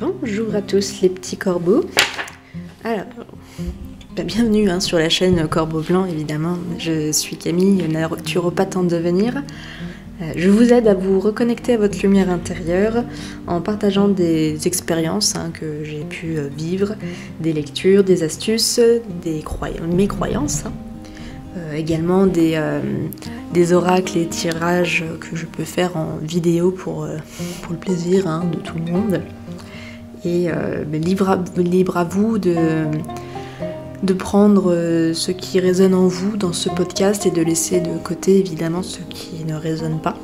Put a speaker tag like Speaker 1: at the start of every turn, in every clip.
Speaker 1: Bonjour à tous les petits corbeaux. Alors, bienvenue sur la chaîne Corbeau Blanc évidemment. Je suis Camille, naturopathe en devenir. Je vous aide à vous reconnecter à votre lumière intérieure en partageant des expériences que j'ai pu vivre, des lectures, des astuces, mes croyances. Également des oracles et tirages que je peux faire en vidéo pour le plaisir de tout le monde. Et libre à vous de prendre ce qui résonne en vous dans ce podcast et de laisser de côté évidemment ce qui ne résonne pas.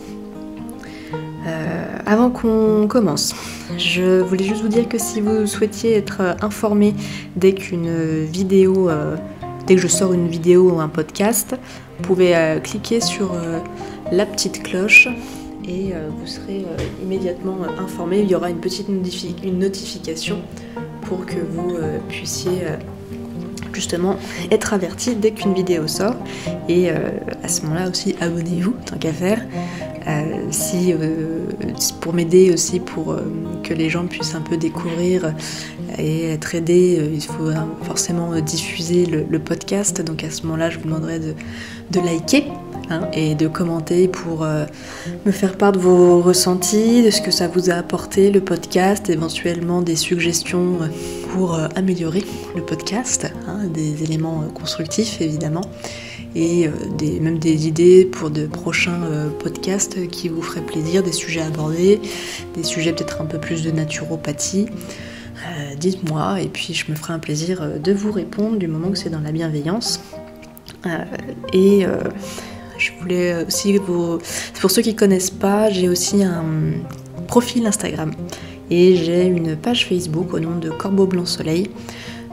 Speaker 1: Avant qu'on commence, je voulais juste vous dire que si vous souhaitiez être informé dès que je sors une vidéo ou un podcast, vous pouvez cliquer sur la petite cloche et vous serez immédiatement informé. Il y aura une petite notification pour que vous puissiez justement être averti dès qu'une vidéo sort. Et à ce moment-là aussi, abonnez-vous tant qu'à faire. Pour m'aider aussi, pour que les gens puissent un peu découvrir et être aidés, il faut forcément diffuser le podcast. Donc à ce moment-là, je vous demanderai de liker et de commenter pour me faire part de vos ressentis, de ce que ça vous a apporté le podcast, éventuellement des suggestions pour améliorer le podcast, des éléments constructifs évidemment, et même des idées pour de prochains podcasts qui vous feraient plaisir, des sujets abordés, des sujets peut-être un peu plus de naturopathie. Dites-moi et puis je me ferai un plaisir de vous répondre du moment que c'est dans la bienveillance. Je voulais aussi pour ceux qui ne connaissent pas, j'ai aussi un profil Instagram et j'ai une page Facebook au nom de Corbeau Blanc Soleil.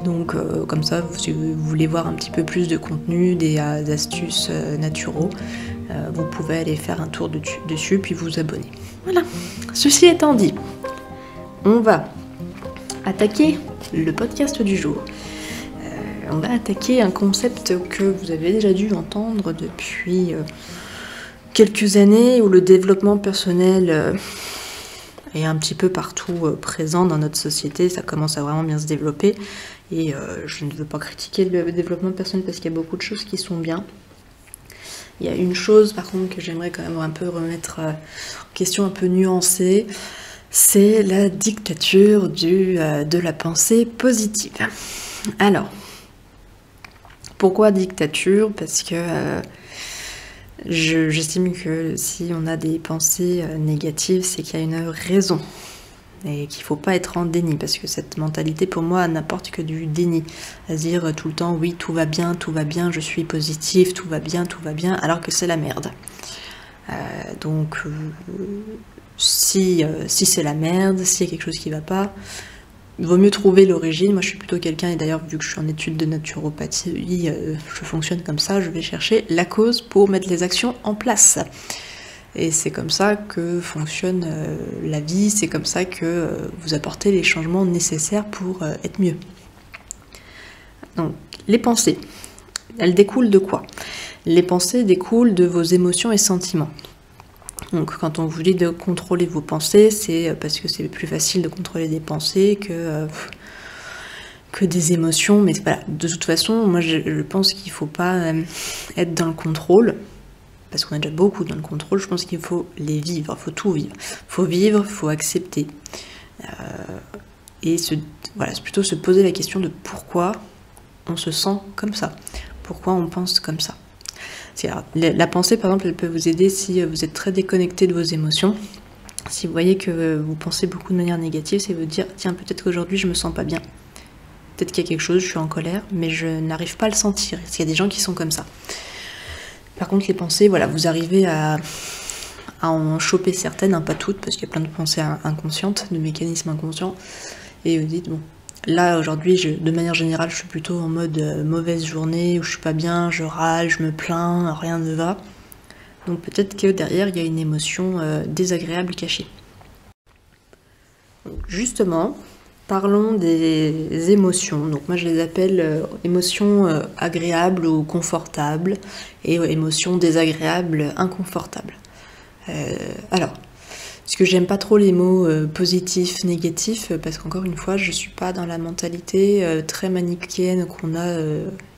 Speaker 1: Donc comme ça, si vous voulez voir un petit peu plus de contenu, des astuces naturaux, vous pouvez aller faire un tour dessus puis vous abonner. Voilà, ceci étant dit, on va attaquer le podcast du jour. On va attaquer un concept que vous avez déjà dû entendre depuis quelques années, où le développement personnel est un petit peu partout présent dans notre société. Ça commence à vraiment bien se développer et je ne veux pas critiquer le développement personnel parce qu'il y a beaucoup de choses qui sont bien. Il y a une chose par contre que j'aimerais quand même un peu remettre en question, un peu nuancée, c'est la dictature de la pensée positive. Alors, pourquoi dictature ? Parce que j'estime que si on a des pensées négatives, c'est qu'il y a une raison. Et qu'il ne faut pas être en déni, parce que cette mentalité, pour moi, n'apporte que du déni. À dire tout le temps, oui, tout va bien, je suis positif, tout va bien, alors que c'est la merde. Donc, si c'est la merde, s'il y a quelque chose qui ne va pas, il vaut mieux trouver l'origine. Moi je suis plutôt quelqu'un, et d'ailleurs vu que je suis en études de naturopathie, je fonctionne comme ça, je vais chercher la cause pour mettre les actions en place. Et c'est comme ça que fonctionne la vie, c'est comme ça que vous apportez les changements nécessaires pour être mieux. Donc les pensées, elles découlent de quoi ? Les pensées découlent de vos émotions et sentiments. Donc quand on vous dit de contrôler vos pensées, c'est parce que c'est plus facile de contrôler des pensées que des émotions. Mais voilà, de toute façon, moi je pense qu'il ne faut pas être dans le contrôle, parce qu'on est déjà beaucoup dans le contrôle. Je pense qu'il faut les vivre, il faut tout vivre. Il faut accepter. C'est plutôt se poser la question de pourquoi on se sent comme ça, pourquoi on pense comme ça. La pensée, par exemple, elle peut vous aider si vous êtes très déconnecté de vos émotions. Si vous voyez que vous pensez beaucoup de manière négative, c'est vous dire, tiens, peut-être qu'aujourd'hui je me sens pas bien. Peut-être qu'il y a quelque chose, je suis en colère, mais je n'arrive pas à le sentir. Parce qu'il y a des gens qui sont comme ça. Par contre, les pensées, vous arrivez à en choper certaines, pas toutes, parce qu'il y a plein de pensées inconscientes, de mécanismes inconscients. Et vous dites, bon, là, aujourd'hui, de manière générale, je suis plutôt en mode mauvaise journée, où je suis pas bien, je râle, je me plains, rien ne va. Donc peut-être que derrière, il y a une émotion désagréable cachée. Donc, justement, parlons des émotions. Donc moi, je les appelle émotions agréables ou confortables, et émotions désagréables, inconfortables. Alors, Parce que j'aime pas trop les mots positifs, négatifs, parce qu'encore une fois, je suis pas dans la mentalité très manichéenne qu'on a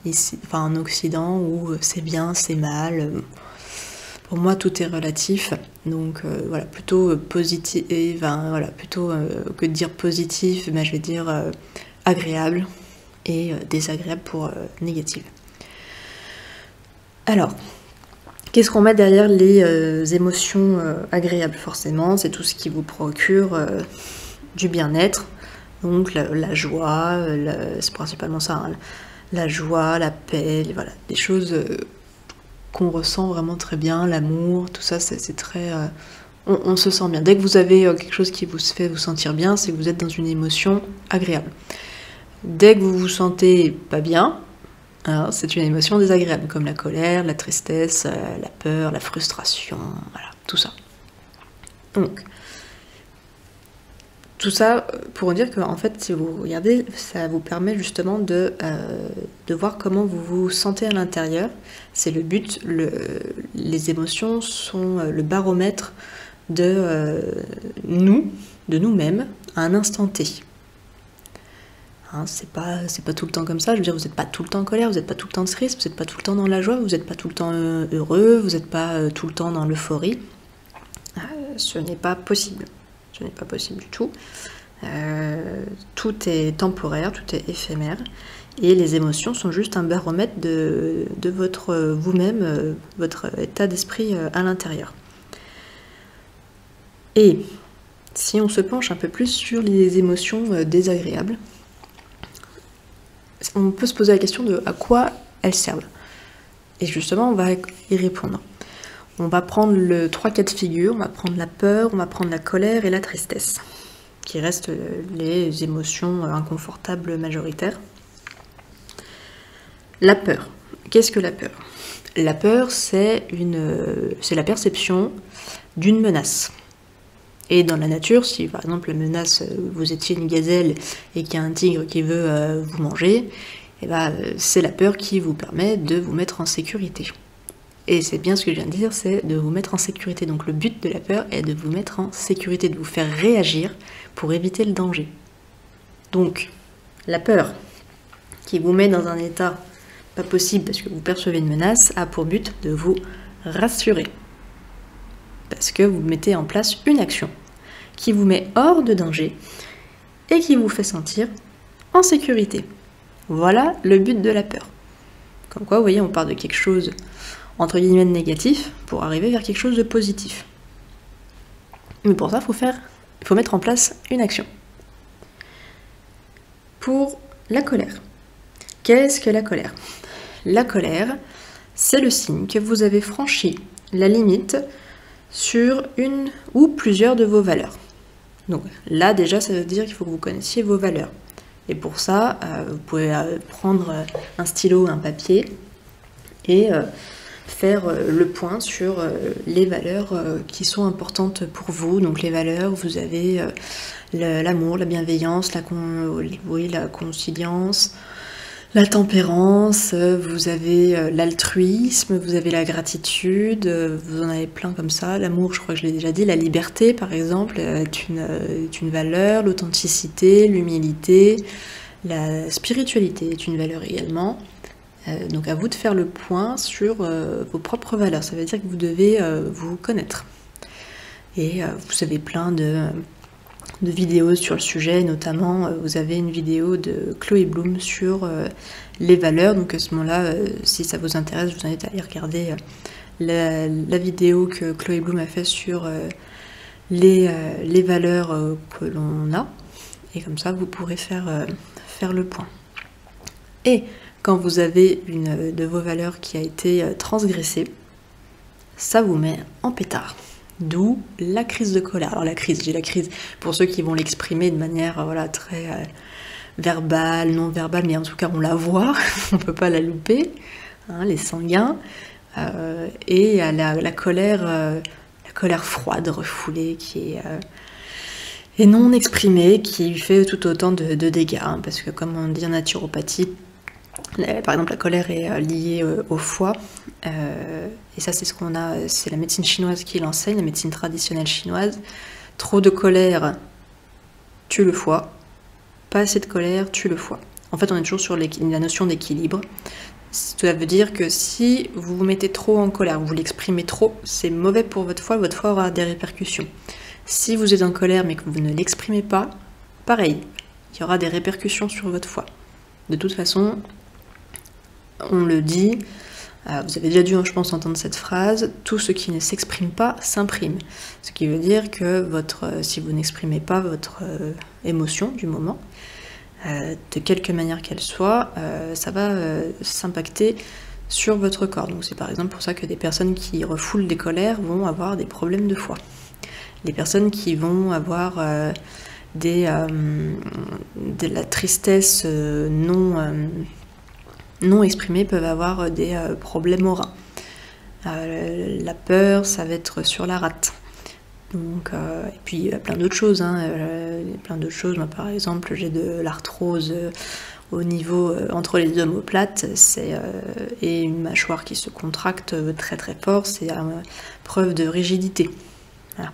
Speaker 1: ici, enfin en Occident, où c'est bien, c'est mal. Pour moi, tout est relatif. Donc voilà, plutôt positif, enfin, voilà, plutôt que de dire positif, je vais dire agréable et désagréable pour négative. Alors, qu'est-ce qu'on met derrière les émotions agréables? Forcément, c'est tout ce qui vous procure du bien-être. Donc la joie, c'est principalement ça, hein, la joie, la paix, voilà, des choses qu'on ressent vraiment très bien, l'amour, tout ça, c'est très... on se sent bien. Dès que vous avez quelque chose qui vous fait vous sentir bien, c'est que vous êtes dans une émotion agréable. Dès que vous vous sentez pas bien, alors c'est une émotion désagréable, comme la colère, la tristesse, la peur, la frustration, voilà, tout ça. Donc, tout ça pour dire que, en fait, si vous regardez, ça vous permet justement de voir comment vous vous sentez à l'intérieur. C'est le but, les émotions sont le baromètre de nous-mêmes, à un instant T. Hein, c'est pas tout le temps comme ça, je veux dire, vous n'êtes pas tout le temps en colère, vous n'êtes pas tout le temps triste, vous n'êtes pas tout le temps dans la joie, vous n'êtes pas tout le temps heureux, vous n'êtes pas tout le temps dans l'euphorie. Ce n'est pas possible. Ce n'est pas possible du tout. Tout est temporaire, tout est éphémère. Et les émotions sont juste un baromètre de votre vous-même, votre état d'esprit à l'intérieur. Et si on se penche un peu plus sur les émotions désagréables, on peut se poser la question de à quoi elles servent. Et justement, on va y répondre. On va prendre 3 cas de figure, on va prendre la peur, on va prendre la colère et la tristesse, qui restent les émotions inconfortables majoritaires. La peur. Qu'est-ce que la peur? La peur, c'est la perception d'une menace. Et dans la nature, si par exemple la menace, vous étiez une gazelle et qu'il y a un tigre qui veut vous manger, et c'est la peur qui vous permet de vous mettre en sécurité. Et c'est bien ce que je viens de dire, c'est de vous mettre en sécurité. Donc le but de la peur est de vous mettre en sécurité, de vous faire réagir pour éviter le danger. Donc la peur qui vous met dans un état pas possible parce que vous percevez une menace a pour but de vous rassurer. Parce que vous mettez en place une action qui vous met hors de danger et qui vous fait sentir en sécurité. Voilà le but de la peur. Comme quoi, vous voyez, on part de quelque chose entre guillemets de négatif pour arriver vers quelque chose de positif. Mais pour ça, il faut mettre en place une action. Pour la colère. Qu'est-ce que la colère? La colère, c'est le signe que vous avez franchi la limite sur une ou plusieurs de vos valeurs. Donc là déjà ça veut dire qu'il faut que vous connaissiez vos valeurs. Et pour ça, vous pouvez prendre un stylo, un papier et faire le point sur les valeurs qui sont importantes pour vous. Donc les valeurs, vous avez l'amour, la bienveillance, la conciliance, la tempérance, vous avez l'altruisme, vous avez la gratitude, vous en avez plein comme ça. L'amour, je crois que je l'ai déjà dit. La liberté, par exemple, est une valeur. L'authenticité, l'humilité, la spiritualité est une valeur également. Donc à vous de faire le point sur vos propres valeurs. Ça veut dire que vous devez vous connaître. Et vous avez plein de vidéos sur le sujet, notamment vous avez une vidéo de Chloé Bloom sur les valeurs, donc à ce moment-là, si ça vous intéresse, je vous invite à aller regarder la vidéo que Chloé Bloom a fait sur les valeurs que l'on a, et comme ça vous pourrez faire le point. Et quand vous avez une de vos valeurs qui a été transgressée, ça vous met en pétard. D'où la crise de colère. Alors j'ai la crise pour ceux qui vont l'exprimer de manière très verbale, non verbale, mais en tout cas on la voit, on peut pas la louper, hein, les sanguins, et la colère froide, refoulée, qui est non exprimée, qui fait tout autant de dégâts, hein, parce que comme on dit en naturopathie, par exemple la colère est liée au foie, et ça c'est la médecine chinoise qui l'enseigne, la médecine traditionnelle chinoise. Trop de colère tue le foie, pas assez de colère tue le foie. En fait, on est toujours sur la notion d'équilibre. Cela veut dire que si vous vous mettez trop en colère, vous l'exprimez trop, c'est mauvais pour votre foie aura des répercussions. Si vous êtes en colère mais que vous ne l'exprimez pas, pareil, il y aura des répercussions sur votre foie. De toute façon, on le dit, vous avez déjà dû, je pense, entendre cette phrase, tout ce qui ne s'exprime pas s'imprime. Ce qui veut dire que si vous n'exprimez pas votre émotion du moment, de quelque manière qu'elle soit, ça va s'impacter sur votre corps. Donc c'est par exemple pour ça que des personnes qui refoulent des colères vont avoir des problèmes de foie. Les personnes qui vont avoir de la tristesse non exprimée peuvent avoir des problèmes au rein. La peur, ça va être sur la rate. Donc, et puis il y a plein d'autres choses. Moi, par exemple, j'ai de l'arthrose au niveau entre les omoplates et une mâchoire qui se contracte très très fort. C'est preuve de rigidité. Voilà.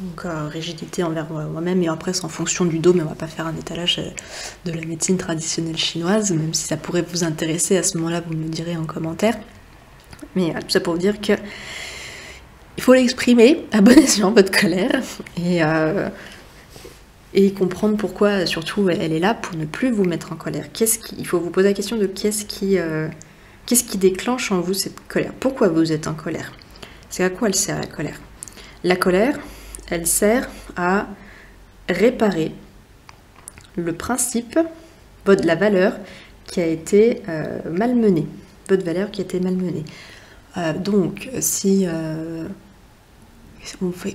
Speaker 1: Donc rigidité envers moi-même, et après c'est en fonction du dos, mais on va pas faire un étalage de la médecine traditionnelle chinoise, même si ça pourrait vous intéresser. À ce moment-là, vous me le direz en commentaire. Mais tout ça pour vous dire que il faut l'exprimer à bon escient, votre colère, et comprendre pourquoi, surtout, elle est là pour ne plus vous mettre en colère. Il faut vous poser la question de qu'est-ce qui déclenche en vous cette colère. Pourquoi vous êtes en colère? C'est à quoi elle sert, la colère? La colère, elle sert à réparer le principe, la valeur qui a été malmenée. Votre valeur qui a été malmenée. Donc,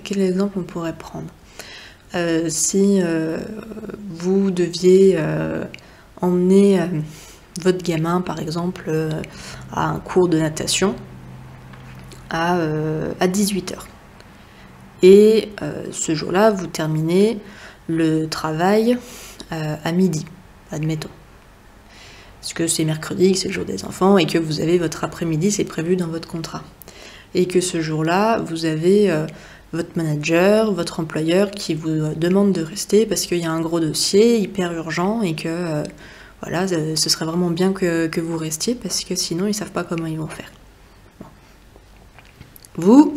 Speaker 1: quel exemple on pourrait prendre? Si vous deviez emmener votre gamin, par exemple, à un cours de natation à 18h. Et ce jour-là, vous terminez le travail à midi, admettons. Parce que c'est mercredi, que c'est le jour des enfants, et que vous avez votre après-midi, c'est prévu dans votre contrat. Et que ce jour-là, vous avez votre manager, votre employeur qui vous demande de rester parce qu'il y a un gros dossier hyper urgent et que voilà, ce serait vraiment bien que vous restiez parce que sinon ils ne savent pas comment ils vont faire. Bon.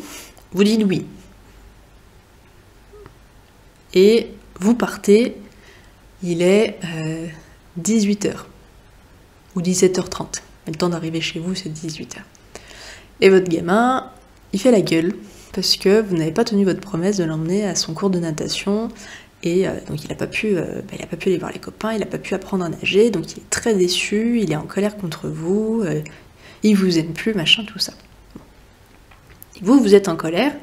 Speaker 1: Vous dites oui. Et vous partez, il est 18h ou 17h30. Et le temps d'arriver chez vous, c'est 18h. Et votre gamin, il fait la gueule parce que vous n'avez pas tenu votre promesse de l'emmener à son cours de natation. Et donc il n'a pas pu aller voir les copains, il n'a pas pu apprendre à nager, donc il est très déçu, il est en colère contre vous, il vous aime plus, machin, tout ça. Et vous êtes en colère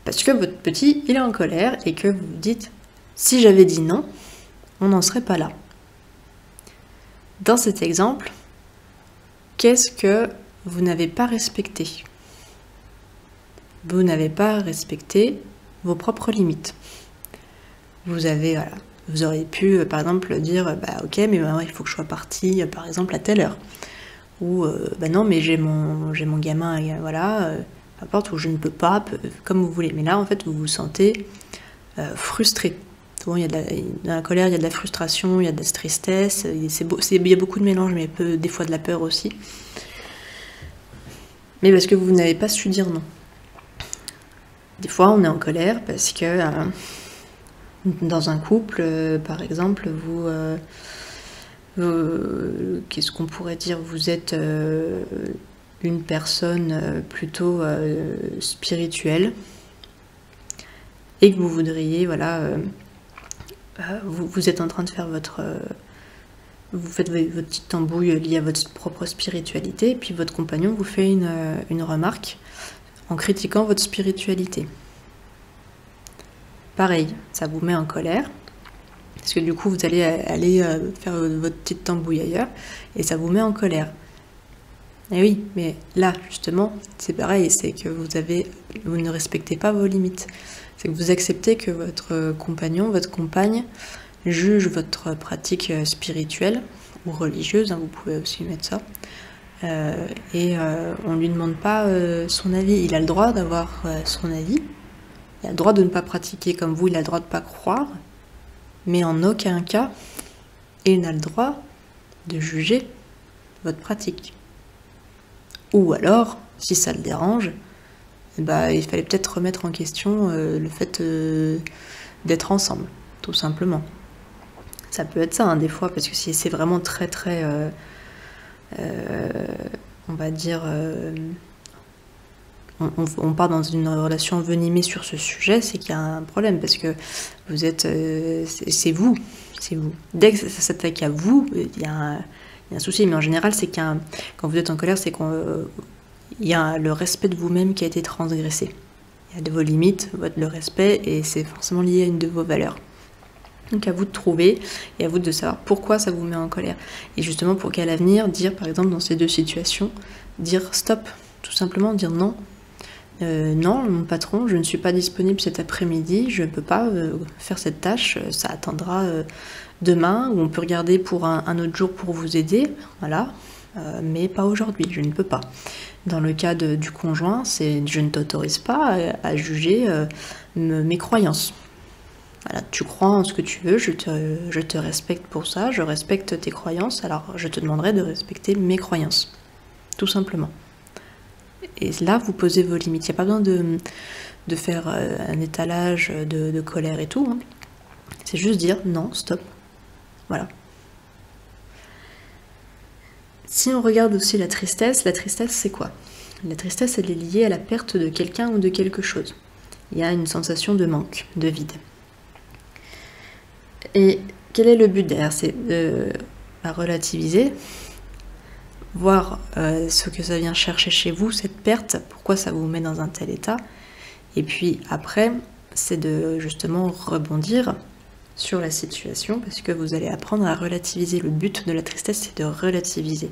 Speaker 1: parce que votre petit, il est en colère et que vous vous dites, si j'avais dit non, on n'en serait pas là. Dans cet exemple, qu'est-ce que vous n'avez pas respecté? Vous n'avez pas respecté vos propres limites. Vous auriez pu, par exemple, dire, ok, mais il faut que je sois partie, par exemple, à telle heure. Ou, non, mais j'ai mon gamin, peu importe, ou je ne peux pas, comme vous voulez. Mais là, en fait, vous vous sentez frustré. Souvent, dans la colère, il y a de la frustration, il y a de la tristesse, il y a beaucoup de mélange, mais des fois de la peur aussi. Mais parce que vous n'avez pas su dire non. Des fois, on est en colère parce que dans un couple, par exemple, qu'est-ce qu'on pourrait dire? Vous êtes une personne plutôt spirituelle et que vous voudriez, vous êtes en train de faire vous faites votre petite tambouille liée à votre propre spiritualité, et puis votre compagnon vous fait une remarque en critiquant votre spiritualité. Pareil, ça vous met en colère, parce que du coup vous allez aller faire votre petite tambouille ailleurs, et ça vous met en colère. Et oui, mais là, justement, c'est pareil, c'est que vous ne respectez pas vos limites. C'est que vous acceptez que votre compagnon, votre compagne, juge votre pratique spirituelle ou religieuse, vous pouvez aussi mettre ça, et on ne lui demande pas son avis. Il a le droit d'avoir son avis, Il a le droit de ne pas pratiquer comme vous, il a le droit de ne pas croire, mais en aucun cas, il n'a le droit de juger votre pratique. Ou alors, si ça le dérange, il fallait peut-être remettre en question le fait d'être ensemble, tout simplement. Ça peut être ça, hein, des fois, parce que si c'est vraiment très très, on va dire, on part dans une relation envenimée sur ce sujet, c'est qu'il y a un problème, parce que vous êtes, c'est vous. Dès que ça s'attaque à vous, il y a un souci, mais en général, c'est quand vous êtes en colère, c'est qu'il y a le respect de vous-même qui a été transgressé. Il y a de vos limites, le respect, et c'est forcément lié à une de vos valeurs. Donc à vous de trouver, et à vous de savoir pourquoi ça vous met en colère. Et justement, pour qu'à l'avenir, dire, par exemple, dans ces deux situations, dire stop, tout simplement, dire non. Non, mon patron, je ne suis pas disponible cet après-midi, je ne peux pas faire cette tâche, ça attendra demain, ou on peut regarder pour un autre jour pour vous aider, voilà, mais pas aujourd'hui, je ne peux pas. Dans le cas du conjoint, je ne t'autorise pas à juger mes croyances. Voilà, tu crois en ce que tu veux, je te respecte pour ça, je respecte tes croyances, alors je te demanderai de respecter mes croyances, tout simplement. Et là, vous posez vos limites. Il n'y a pas besoin de faire un étalage de colère et tout. Hein. C'est juste dire non, stop. Voilà. Si on regarde aussi la tristesse c'est quoi? La tristesse, elle est liée à la perte de quelqu'un ou de quelque chose. Il y a une sensation de manque, de vide. Et quel est le but derrière? C'est à relativiser, voir ce que ça vient chercher chez vous, cette perte, pourquoi ça vous met dans un tel état. Et puis après, c'est de justement rebondir sur la situation, parce que vous allez apprendre à relativiser. Le but de la tristesse, c'est de relativiser.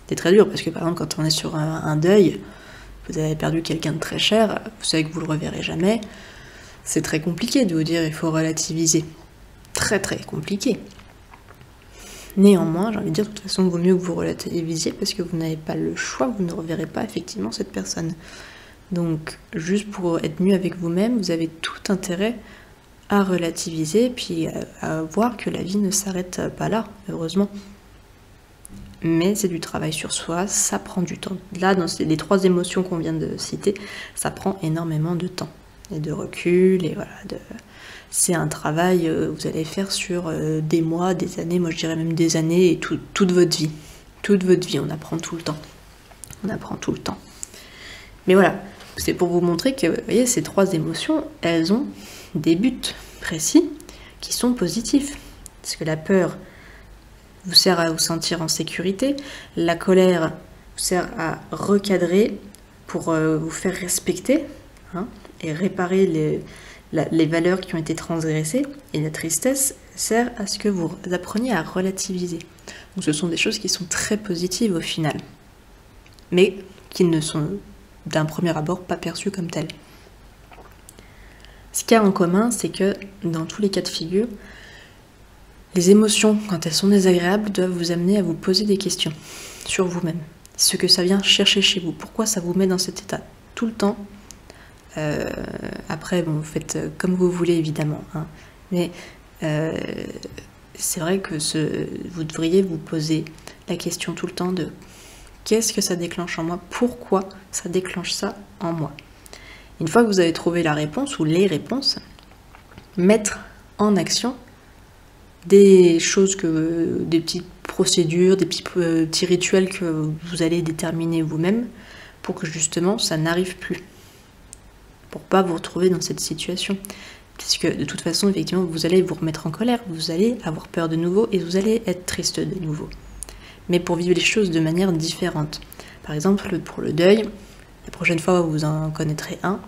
Speaker 1: C'est très dur, parce que par exemple, quand on est sur un deuil, vous avez perdu quelqu'un de très cher, vous savez que vous le reverrez jamais, c'est très compliqué de vous dire il faut relativiser. Très très compliqué. Néanmoins, j'ai envie de dire, de toute façon, il vaut mieux que vous relativisiez parce que vous n'avez pas le choix, vous ne reverrez pas effectivement cette personne. Donc, juste pour être mieux avec vous-même, vous avez tout intérêt à relativiser, puis à voir que la vie ne s'arrête pas là, heureusement. Mais c'est du travail sur soi, ça prend du temps. Là, dans les 3 émotions qu'on vient de citer, ça prend énormément de temps. Et de recul, et voilà, c'est un travail vous allez faire sur des mois, des années, moi je dirais même des années, et toute votre vie. Toute votre vie, on apprend tout le temps. On apprend tout le temps. Mais voilà, c'est pour vous montrer que, vous voyez, ces 3 émotions, elles ont des buts précis qui sont positifs. Parce que la peur vous sert à vous sentir en sécurité, la colère vous sert à recadrer pour vous faire respecter, hein, et réparer les valeurs qui ont été transgressées, et la tristesse sert à ce que vous appreniez à relativiser. Donc ce sont des choses qui sont très positives au final, mais qui ne sont d'un premier abord pas perçues comme telles. Ce qu'il y a en commun, c'est que dans tous les cas de figure, les émotions, quand elles sont désagréables, doivent vous amener à vous poser des questions sur vous-même. Ce que ça vient chercher chez vous, pourquoi ça vous met dans cet état tout le temps. Après, bon, vous faites comme vous voulez, évidemment. Hein. Mais c'est vrai que vous devriez vous poser la question tout le temps de qu'est-ce que ça déclenche en moi? Pourquoi ça déclenche ça en moi? Une fois que vous avez trouvé la réponse ou les réponses, mettre en action des choses, des petites procédures, des petits rituels que vous allez déterminer vous-même pour que justement ça n'arrive plus. Pour pas vous retrouver dans cette situation. Parce que de toute façon, effectivement, vous allez vous remettre en colère, vous allez avoir peur de nouveau et vous allez être triste de nouveau. Mais pour vivre les choses de manière différente. Par exemple, pour le deuil, la prochaine fois vous en connaîtrez un,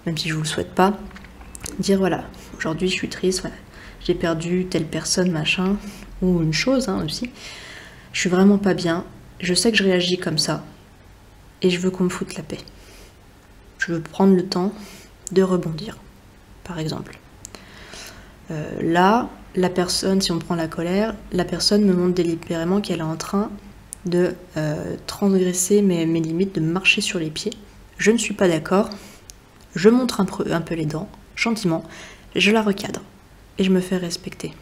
Speaker 1: même si je vous le souhaite pas, dire voilà, aujourd'hui je suis triste, voilà, j'ai perdu telle personne, machin, ou une chose aussi, je suis vraiment pas bien, je sais que je réagis comme ça, et je veux qu'on me foute la paix. Je veux prendre le temps de rebondir, par exemple. Là, la personne, si on prend la colère, la personne me montre délibérément qu'elle est en train de transgresser mes limites, de marcher sur les pieds. Je ne suis pas d'accord, je montre un peu les dents, gentiment, je la recadre et je me fais respecter.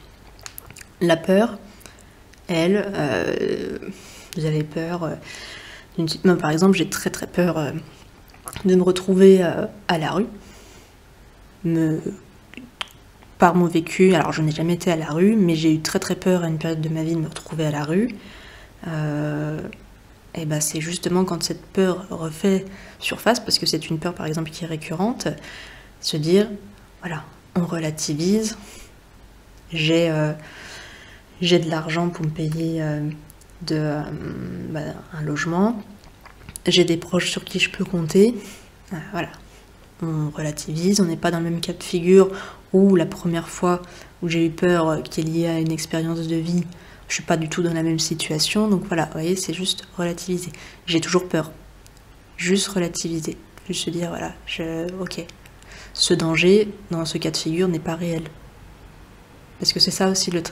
Speaker 1: La peur, elle, vous avez peur moi, par exemple, j'ai très très peur de me retrouver à la rue. Par mon vécu, alors je n'ai jamais été à la rue, mais j'ai eu très très peur à une période de ma vie de me retrouver à la rue. Et ben c'est justement quand cette peur refait surface, parce que c'est une peur par exemple qui est récurrente, se dire, voilà, on relativise, j'ai de l'argent pour me payer un logement, j'ai des proches sur qui je peux compter, voilà, on relativise, on n'est pas dans le même cas de figure où la première fois où j'ai eu peur qui est liée à une expérience de vie, je suis pas du tout dans la même situation, donc voilà, vous voyez, c'est juste relativiser. J'ai toujours peur, juste relativiser, juste se dire, voilà, ok, ce danger, dans ce cas de figure, n'est pas réel. Parce que c'est ça aussi le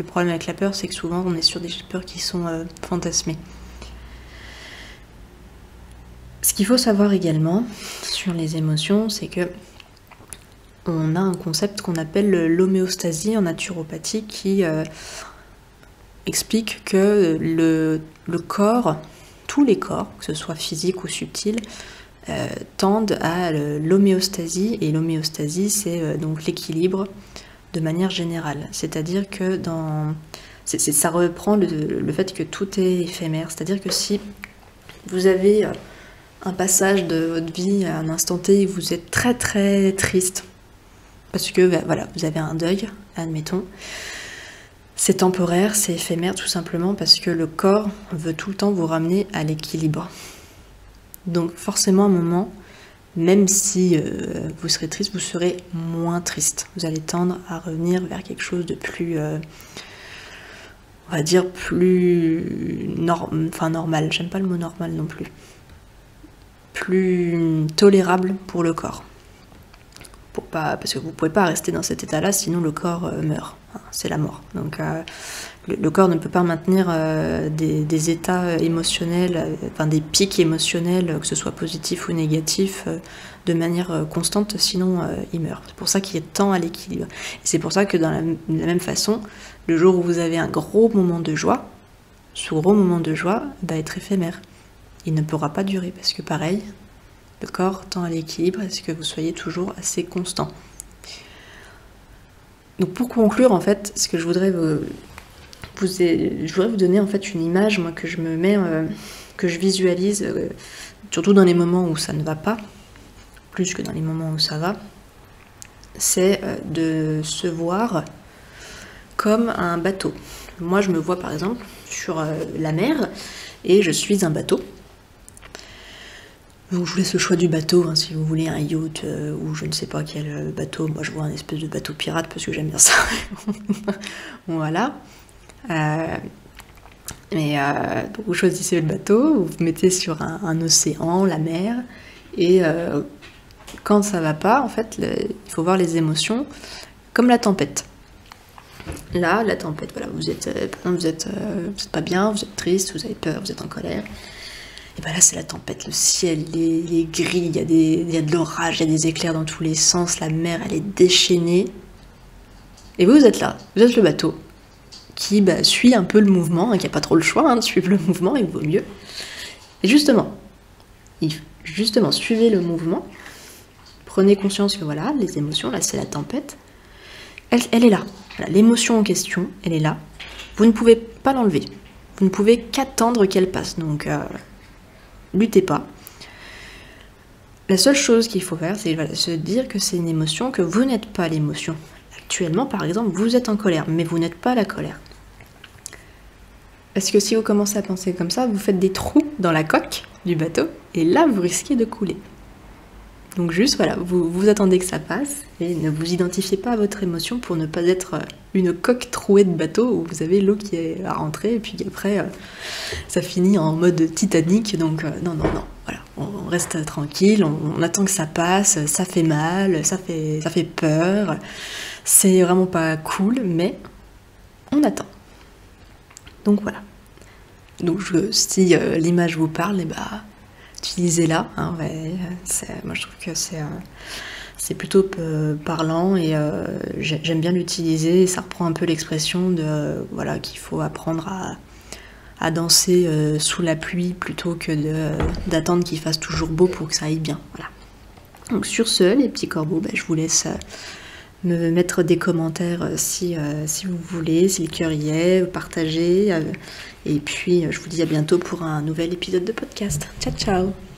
Speaker 1: problème avec la peur, c'est que souvent on est sur des peurs qui sont fantasmées. Ce qu'il faut savoir également sur les émotions, c'est que on a un concept qu'on appelle l'homéostasie en naturopathie qui explique que le corps, tous les corps, que ce soit physique ou subtil, tendent à l'homéostasie, et l'homéostasie c'est donc l'équilibre de manière générale, c'est-à-dire que ça reprend le fait que tout est éphémère, c'est-à-dire que si vous avez un passage de votre vie à un instant T et vous êtes très très triste, parce que voilà, vous avez un deuil, admettons, c'est temporaire, c'est éphémère tout simplement parce que le corps veut tout le temps vous ramener à l'équilibre. Donc forcément à un moment, même si vous serez triste, vous serez moins triste. Vous allez tendre à revenir vers quelque chose de plus, on va dire plus normal. J'aime pas le mot normal non plus. Plus tolérable pour le corps. Parce que vous ne pouvez pas rester dans cet état-là, sinon le corps meurt. C'est la mort. Donc le corps ne peut pas maintenir des états émotionnels, des pics émotionnels, que ce soit positifs ou négatifs, de manière constante, sinon il meurt. C'est pour ça qu'il tend à l'équilibre. Et c'est pour ça que de la même façon, le jour où vous avez un gros moment de joie, ce gros moment de joie va être éphémère. Il ne pourra pas durer, parce que pareil, le corps tend à l'équilibre, à ce que vous soyez toujours assez constant. Donc pour conclure, en fait, ce que je voudrais vous donner en fait une image, moi, que je me mets, que je visualise, surtout dans les moments où ça ne va pas, plus que dans les moments où ça va, c'est de se voir comme un bateau. Moi, je me vois par exemple sur la mer, et je suis un bateau. Donc je vous laisse le choix du bateau, si vous voulez un yacht ou je ne sais pas quel bateau. Moi je vois un espèce de bateau pirate parce que j'aime bien ça. Voilà. Donc vous choisissez le bateau, vous vous mettez sur un océan, la mer, et quand ça va pas, en fait, il faut voir les émotions comme la tempête. Là, la tempête, voilà, vous êtes pas bien, vous êtes triste, vous avez peur, vous êtes en colère. Et ben là c'est la tempête, le ciel, il est gris, il y a de l'orage, il y a des éclairs dans tous les sens, la mer elle est déchaînée. Et vous êtes là, vous êtes le bateau qui suit un peu le mouvement, qui n'a pas trop le choix de suivre le mouvement, il vaut mieux. Et justement, suivez le mouvement, prenez conscience que voilà, les émotions, là c'est la tempête, elle est là. Voilà, l'émotion en question, elle est là. Vous ne pouvez pas l'enlever, vous ne pouvez qu'attendre qu'elle passe, donc luttez pas. La seule chose qu'il faut faire, c'est se dire que c'est une émotion, que vous n'êtes pas l'émotion. Actuellement, par exemple, vous êtes en colère, mais vous n'êtes pas la colère. Parce que si vous commencez à penser comme ça, vous faites des trous dans la coque du bateau, et là, vous risquez de couler. Donc juste, voilà, vous attendez que ça passe, et ne vous identifiez pas à votre émotion pour ne pas être une coque trouée de bateau où vous avez l'eau qui est à rentrer, et puis après, ça finit en mode Titanic, donc non, voilà, on reste tranquille, on attend que ça passe, ça fait mal, ça fait peur, c'est vraiment pas cool, mais on attend. Donc voilà. Donc si l'image vous parle, utilisez-la. Hein, ouais, moi je trouve que c'est plutôt parlant et j'aime bien l'utiliser. Ça reprend un peu l'expression de voilà, qu'il faut apprendre à danser sous la pluie plutôt que d'attendre qu'il fasse toujours beau pour que ça aille bien. Voilà. Donc sur ce, les petits corbeaux, je vous laisse me mettre des commentaires si vous voulez, si le cœur y est, partager. Et puis je vous dis à bientôt pour un nouvel épisode de podcast. Ciao ciao!